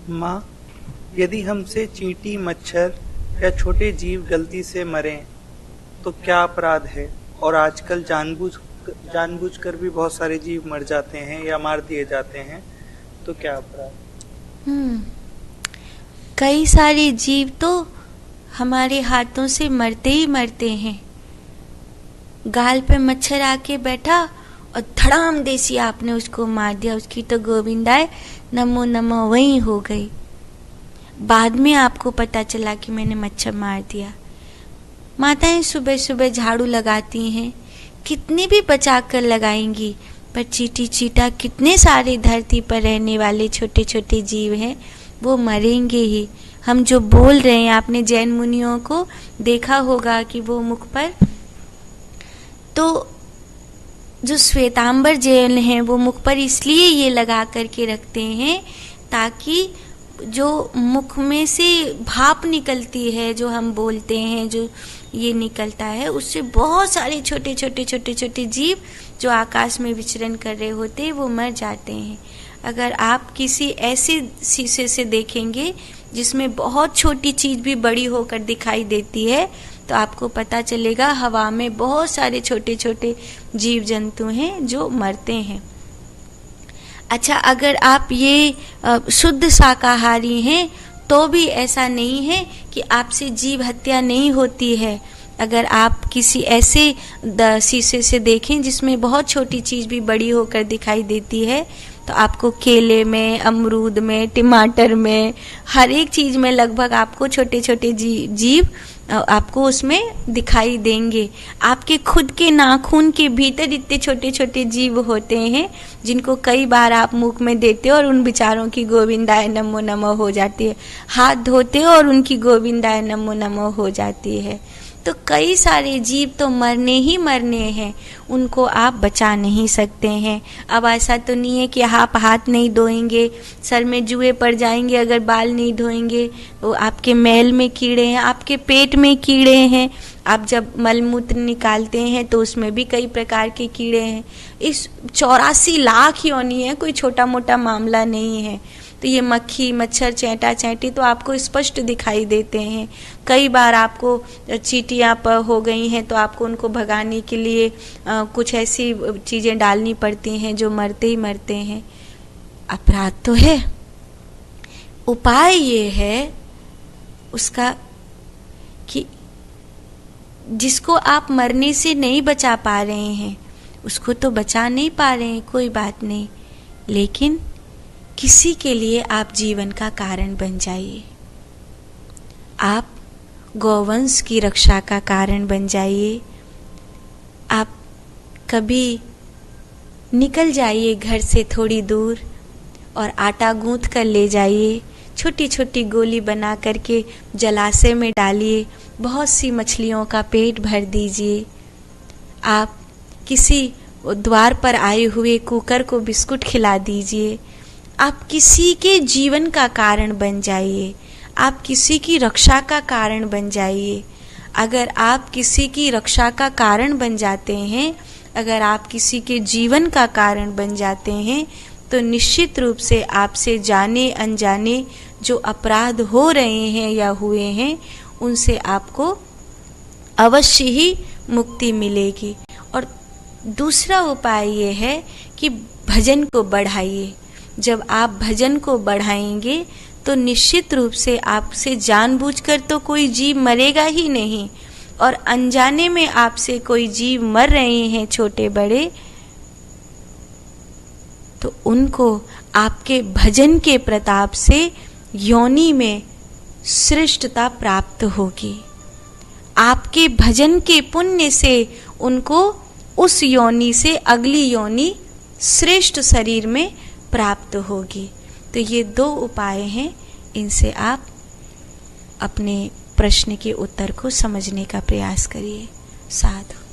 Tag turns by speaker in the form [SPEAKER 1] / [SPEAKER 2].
[SPEAKER 1] माँ, यदि हमसे चींटी, मच्छर या छोटे जीव गलती से मरें तो क्या अपराध है? और आजकल जानबूझकर भी बहुत सारे जीव मर जाते हैं या मार दिए जाते हैं, तो क्या अपराध?
[SPEAKER 2] कई सारे जीव तो हमारे हाथों से मरते ही मरते हैं। गाल पे मच्छर आके बैठा और धड़ाम देसी आपने उसको मार दिया, उसकी तो गोविंदाय नमो नमो वही हो गई। बाद में आपको पता चला कि मैंने मच्छर मार दिया। माताएं सुबह सुबह झाड़ू लगाती हैं, कितनी भी बचा कर लगाएंगी, पर चींटी चींटा कितने सारे धरती पर रहने वाले छोटे छोटे जीव हैं, वो मरेंगे ही। हम जो बोल रहे हैं, आपने जैन मुनियों को देखा होगा कि वो मुख पर तो जो श्वेतांबर जैन हैं वो मुख पर इसलिए ये लगा करके रखते हैं ताकि जो मुख में से भाप निकलती है, जो हम बोलते हैं, जो ये निकलता है, उससे बहुत सारे छोटे छोटे छोटे छोटे जीव जो आकाश में विचरण कर रहे होते हैं वो मर जाते हैं। अगर आप किसी ऐसे शीशे से देखेंगे जिसमें बहुत छोटी चीज भी बड़ी होकर दिखाई देती है, तो आपको पता चलेगा हवा में बहुत सारे छोटे छोटे जीव जंतु हैं जो मरते हैं। अच्छा, अगर आप ये शुद्ध शाकाहारी हैं तो भी ऐसा नहीं है कि आपसे जीव हत्या नहीं होती है। अगर आप किसी ऐसे शीशे से देखें जिसमें बहुत छोटी चीज भी बड़ी होकर दिखाई देती है, तो आपको केले में, अमरूद में, टमाटर में, हर एक चीज में लगभग आपको छोटे छोटे जीव आपको उसमें दिखाई देंगे। आपके खुद के नाखून के भीतर इतने छोटे छोटे जीव होते हैं जिनको कई बार आप मुख में देते हो और उन बेचारों की गोविंदाय नमो नमो हो जाती है। हाथ धोते हो और उनकी गोविंदाय नमो नमो हो जाती है। तो कई सारे जीव तो मरने ही मरने हैं, उनको आप बचा नहीं सकते हैं। अब ऐसा तो नहीं है कि आप हाथ नहीं धोएंगे, सर में जुए पड़ जाएंगे अगर बाल नहीं धोएंगे, तो आपके मैल में कीड़े हैं, आपके पेट में कीड़े हैं, आप जब मलमूत्र निकालते हैं तो उसमें भी कई प्रकार के कीड़े हैं। इस 84 लाख योनि है, कोई छोटा मोटा मामला नहीं है। तो ये मक्खी, मच्छर, चैंटा, चैंटी तो आपको स्पष्ट दिखाई देते हैं। कई बार आपको चींटियाँ हो गई हैं तो आपको उनको भगाने के लिए कुछ ऐसी चीज़ें डालनी पड़ती हैं जो मरते ही मरते हैं। अपराध तो है। उपाय ये है उसका कि जिसको आप मरने से नहीं बचा पा रहे हैं उसको तो बचा नहीं पा रहे हैं, कोई बात नहीं, लेकिन किसी के लिए आप जीवन का कारण बन जाइए। आप गौवंश की रक्षा का कारण बन जाइए। आप कभी निकल जाइए घर से थोड़ी दूर और आटा गूंथ कर ले जाइए, छोटी छोटी गोली बना करके जलाशय में डालिए, बहुत सी मछलियों का पेट भर दीजिए। आप किसी द्वार पर आए हुए कुकर को बिस्कुट खिला दीजिए। आप किसी के जीवन का कारण बन जाइए, आप किसी की रक्षा का कारण बन जाइए। अगर आप किसी की रक्षा का कारण बन जाते हैं, अगर आप किसी के जीवन का कारण बन जाते हैं, तो निश्चित रूप से आपसे जाने अनजाने जो अपराध हो रहे हैं या हुए हैं उनसे आपको अवश्य ही मुक्ति मिलेगी। और दूसरा उपाय ये है कि भजन को बढ़ाइए। जब आप भजन को बढ़ाएंगे तो निश्चित रूप से आपसे जानबूझकर तो कोई जीव मरेगा ही नहीं, और अनजाने में आपसे कोई जीव मर रहे हैं छोटे बड़े, तो उनको आपके भजन के प्रताप से योनि में श्रेष्ठता प्राप्त होगी। आपके भजन के पुण्य से उनको उस योनि से अगली योनि श्रेष्ठ शरीर में प्राप्त होगी। तो ये 2 उपाय हैं, इनसे आप अपने प्रश्न के उत्तर को समझने का प्रयास करिए। साधु।